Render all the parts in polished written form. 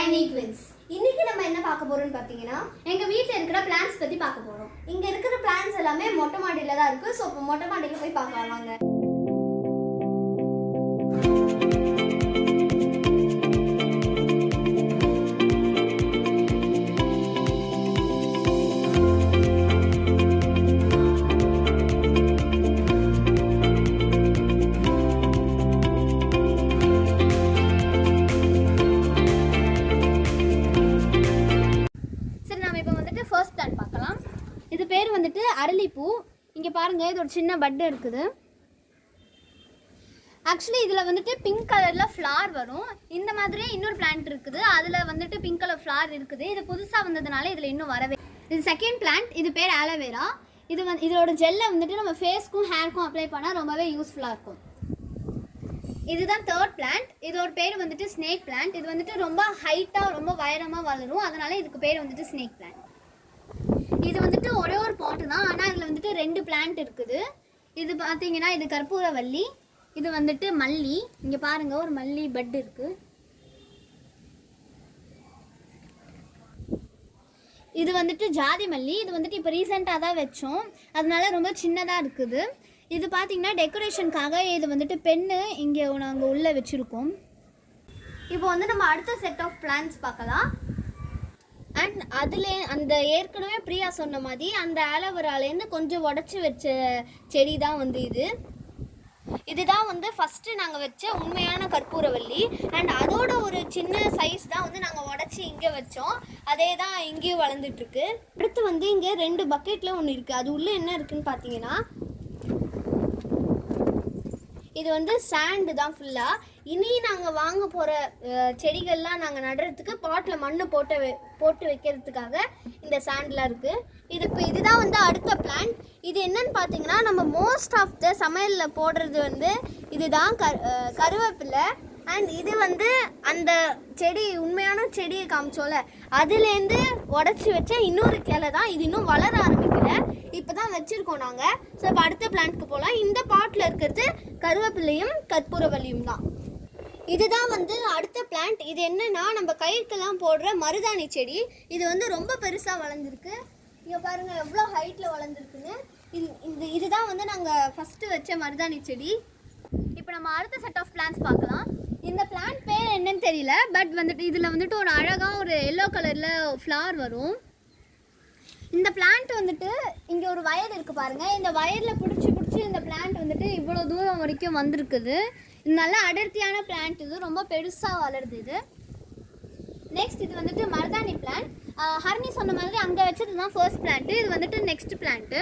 Tiny twins. இன்னைக்கு நம்ம என்ன பார்க்க போறோம்னு பார்த்தீங்கன்னா, எங்க வீட்டில் இருக்கிற பிளான்ஸ் பத்தி பார்க்க போறோம். இங்க இருக்கிற பிளான்ஸ் எல்லாமே மொட்டை மாடியில தான் இருக்கு. ஸோ இப்போ மொட்டை மாடியில போய் பார்க்கலாம் வாங்க. இது பேர் வந்துட்டு அரளிப்பூ. இங்கே பாருங்கள், இது ஒரு சின்ன பட்டு இருக்குது. ஆக்சுவலி இதில் வந்துட்டு பிங்க் கலரில் ஃப்ளார் வரும். இந்த மாதிரியே இன்னொரு பிளான்ட் இருக்குது, அதில் வந்துட்டு பிங்க் கலர் ஃப்ளார் இருக்குது. இது புதுசாக வந்ததுனால இதில் இன்னும் வரவே. இது செகண்ட் பிளான்ட். இது பேர் ஆலோவேரா. இதோட ஜெல்லை வந்துட்டு நம்ம ஃபேஸ்க்கும் ஹேர்க்கும் அப்ளை பண்ணால் ரொம்பவே யூஸ்ஃபுல்லாக இருக்கும். இதுதான் தேர்ட் பிளான்ட். இதோட பேர் வந்துட்டு ஸ்னேக் பிளான்ட். இது வந்துட்டு ரொம்ப ஹைட்டாக ரொம்ப உயரமாக வளரும், அதனால இதுக்கு பேர் வந்துட்டு ஸ்னேக் பிளான்ட். இது வந்துட்டு ஒரே ஒரு பாட்டு தான், ஆனால் இதில் வந்துட்டு 2 பிளான்ட் இருக்குது. இது பார்த்தீங்கன்னா இது கற்பூரவள்ளி, இது வந்துட்டு மல்லி. இங்கே பாருங்கள், ஒரு மல்லி பட் இருக்குது. இது வந்துட்டு ஜாதி மல்லி. இது வந்துட்டு இப்போ ரீசெண்டாக தான் வச்சோம், அதனால ரொம்ப சின்னதாக இருக்குது. இது பார்த்தீங்கன்னா டெக்கரேஷனுக்காக இது வந்துட்டு பெண்ணு இங்கே நாங்கள் உள்ளே வச்சுருக்கோம். இப்போ வந்து நம்ம அடுத்த செட் ஆஃப் பிளான்ஸ் பார்க்கலாம். அண்ட் அதில் அந்த ஏற்கனவே பிரியா சொன்ன மாதிரி அந்த ஆலோவேராலேருந்து கொஞ்சம் உடச்சி வச்ச செடி தான் வந்து இதுதான் வந்து ஃபஸ்ட்டு நாங்கள் வச்ச உண்மையான கற்பூரவள்ளி. அண்ட் அதோட ஒரு சின்ன சைஸ் தான் வந்து நாங்கள் உடச்சி இங்கே வச்சோம். அதே தான் இங்கேயும் வளர்ந்துட்டுருக்கு. அடுத்து வந்து இங்கே 2 பக்கெட்டில் ஒன்று இருக்குது. அது உள்ளே என்ன இருக்குதுன்னு பார்த்தீங்கன்னா, இது வந்து சாண்டு தான் ஃபுல்லாக. இனி நாங்கள் வாங்க போகிற செடிகள்லாம் நாங்கள் நடுறதுக்கு பாட்டில் மண் போட்டு வைக்கிறதுக்காக இந்த சாண்டெலாம் இருக்குது. இதுதான் வந்து அடுத்த பிளான்ட். இது என்னன்னு பார்த்தீங்கன்னா, நம்ம மோஸ்ட் ஆஃப் த சமையலில் போடுறது வந்து இதுதான் கருவேப்பிலை. அண்ட் இது வந்து அந்த செடி உண்மையான செடியை காமிச்சோல, அதுலேருந்து உடச்சி வச்ச இன்னொரு கிளை தான். இது இன்னும் வளர ஆரம்பிக்கல, இப்போ தான் வச்சுருக்கோம் நாங்கள். ஸோ இப்போ அடுத்த பிளான்ட்க்கு போகலாம். இந்த பாட்டில் இருக்கிறது கருவேப்பிலையும் கற்பூரவள்ளியும் தான். இதுதான் வந்து அடுத்த பிளான்ட். இது என்னன்னா, நம்ம கைக்கெல்லாம் போடுற மருதாணி செடி. இது வந்து ரொம்ப பெருசாக வளர்ந்துருக்கு. இங்கே பாருங்கள் எவ்வளோ ஹைட்டில் வளர்ந்துருக்குன்னு. இதுதான் வந்து நாங்கள் ஃபஸ்ட்டு வச்ச மருதாணி செடி. இப்போ நம்ம அடுத்த செட் ஆஃப் பிளான்ஸ் பார்க்கலாம். இந்த பிளான்ட் பேர் என்னன்னு தெரியல, பட் வந்துட்டு இதில் வந்துட்டு ஒரு அழகாக ஒரு எல்லோ கலரில் ஃப்ளவர் வரும். இந்த பிளான்ட் வந்துட்டு இங்கே ஒரு வயர் இருக்குது பாருங்கள். இந்த வயரில் பிடிச்சி இந்த பிளான்ட் வந்துட்டு இவ்வளோ தூரம் வரைக்கும் வந்திருக்குது. இது நல்ல அடர்த்தியான பிளான்ட். இது ரொம்ப பெருசாக வளருது. இது நெக்ஸ்ட் இது வந்துட்டு மருதாணி பிளான்ட். ஹர்னி சொன்ன மாதிரி அங்கே வச்சது தான் ஃபர்ஸ்ட் பிளான்ட்டு. இது வந்துட்டு நெக்ஸ்ட் பிளான்ட்டு.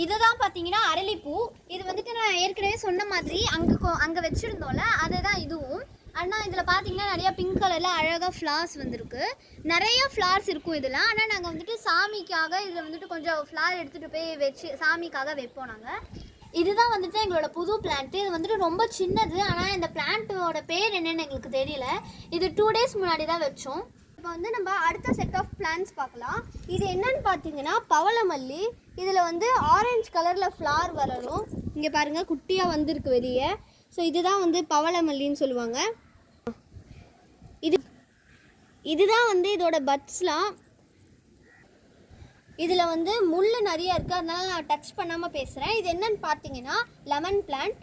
இதுதான் பார்த்தீங்கன்னா அரளிப்பூ. இது வந்துட்டு நான் ஏற்கனவே சொன்ன மாதிரி அங்கே வச்சுருந்தோம்ல, அதுதான் இதுவும். ஆனால் இதில் பார்த்தீங்கன்னா நிறையா பிங்க் கலரில் அழகாக ஃப்ளார்ஸ் வந்திருக்கு. நிறைய ஃப்ளார்ஸ் இருக்கும் இதில். ஆனால் நாங்கள் வந்துட்டு சாமிக்காக இதில் வந்துட்டு கொஞ்சம் ஃப்ளார் எடுத்துகிட்டு போய் வச்சு சாமிக்காக வைப்போம் நாங்கள். இதுதான் வந்துட்டு எங்களோட புது பிளான்ட்டு. இது வந்துட்டு ரொம்ப சின்னது, ஆனால் இந்த பிளான்ட்டோட பேர் என்னென்னு எங்களுக்கு தெரியல. இது 2 days முன்னாடி தான் வச்சோம். இப்போ வந்து நம்ம அடுத்த செட் ஆஃப் பிளான்ஸ் பார்க்கலாம். இது என்னன்னு பார்த்தீங்கன்னா பவளமல்லி. இதில் வந்து ஆரஞ்சு கலரில் ஃப்ளார் வரணும். இங்கே பாருங்கள், குட்டியாக வந்திருக்கு வெளியே. ஸோ இதுதான் வந்து பவளமல்லின்னு சொல்லுவாங்க. இதுதான் வந்து இதோட பட்ஸ்லாம். இதில் வந்து முள் நிறைய இருக்குது, அதனால நான் டச் பண்ணாமல் பேசுகிறேன். இது என்னன்னு பார்த்தீங்கன்னா லெமன் பிளான்ட்.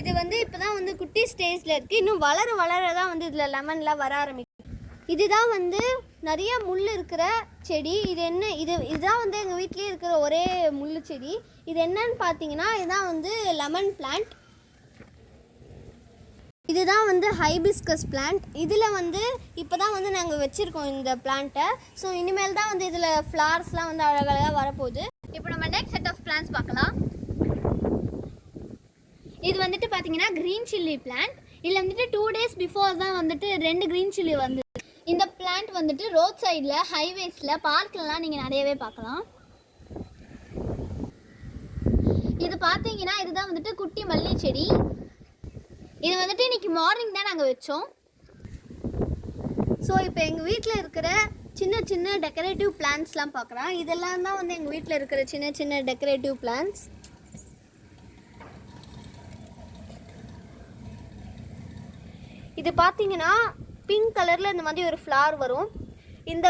இது வந்து இப்போ தான் வந்து குட்டி ஸ்டேஜில் இருக்குது. இன்னும் வளர தான் வந்து இதில் லெமன்லாம் வர ஆரம்பிக்கும். இதுதான் வந்து நிறைய முள் இருக்கிற செடி. இதுதான் வந்து எங்கள் வீட்லேயே இருக்கிற ஒரே முள் செடி. இது என்னன்னு பார்த்தீங்கன்னா, இதுதான் வந்து லெமன் பிளான்ட். இதுதான் வந்து ஹைபிஸ்கஸ் பிளான்ட். இதில் வந்து இப்போ தான் வந்து நாங்கள் வச்சுருக்கோம் இந்த பிளான்ட்டை. ஸோ இனிமேல் தான் வந்து இதில் ஃப்ளார்ஸ்லாம் வந்து அழகழகாக வரப்போகுது. இப்போ நம்ம நெக்ஸ்ட் செட் ஆஃப் பிளான்ஸ் பார்க்கலாம். இது வந்துட்டு பார்த்தீங்கன்னா க்ரீன் சில்லி பிளான்ட். இதில் வந்துட்டு 2 days பிஃபோர் தான் வந்துட்டு 2 க்ரீன் சில்லி வந்து. இந்த பிளான்ட் வந்துட்டு ரோட் சைடில், ஹைவேஸில், பார்க்லலாம் நீங்கள் நிறையவே பார்க்கலாம். இது பார்த்தீங்கன்னா இதுதான் வந்துட்டு குட்டி மல்லி செடி. இது வந்துட்டு இன்றைக்கி மார்னிங் தான் நாங்கள் வச்சோம். ஸோ இப்போ எங்கள் வீட்டில் இருக்கிற சின்ன சின்ன டெக்கரேட்டிவ் பிளான்ஸ்லாம் பார்க்குறோம். இதெல்லாம் தான் வந்து எங்கள் வீட்டில் இருக்கிற சின்ன சின்ன டெக்கரேட்டிவ் பிளான்ஸ். இது பார்த்தீங்கன்னா பிங்க் கலரில் இந்த மாதிரி ஒரு ஃப்ளவர் வரும். இந்த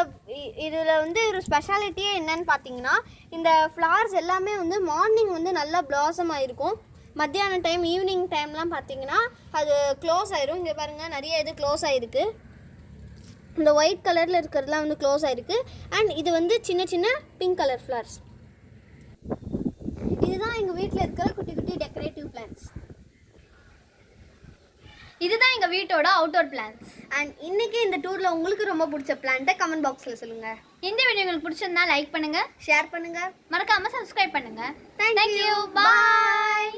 இதில் வந்து ஒரு ஸ்பெஷாலிட்டியே என்னன்னு பார்த்தீங்கன்னா, இந்த ஃப்ளவர்ஸ் எல்லாமே வந்து மார்னிங் வந்து நல்லா பிளாசம் ஆகிருக்கும். மத்தியான டைம் ஈவினிங் டைம்லாம் பார்த்தீங்கன்னா அது க்ளோஸ் ஆயிரும். இங்கே பாருங்கள், நிறைய இது க்ளோஸ் ஆகிருக்கு. இந்த ஒயிட் கலரில் இருக்கிறதுலாம் வந்து க்ளோஸ் ஆகிருக்கு. அண்ட் இது வந்து சின்ன சின்ன பிங்க் கலர் ஃப்ளவர்ஸ். இதுதான் எங்கள் வீட்டில் இருக்கிற குட்டி குட்டி டெக்கரேட்டிவ் பிளான்ட்ஸ். இதுதான் எங்கள் வீட்டோட அவுட்டோர் பிளான்ஸ். அண்ட் இன்றைக்கி இந்த டூரில் உங்களுக்கு ரொம்ப பிடிச்ச பிளான்ட்டை கமெண்ட் பாக்ஸில் சொல்லுங்கள். இந்த வீடியோ உங்களுக்கு பிடிச்சிருந்தா லைக் பண்ணுங்கள், ஷேர் பண்ணுங்கள், மறக்காமல் சப்ஸ்கிரைப் பண்ணுங்கள். தேங்க்யூ, பாய்.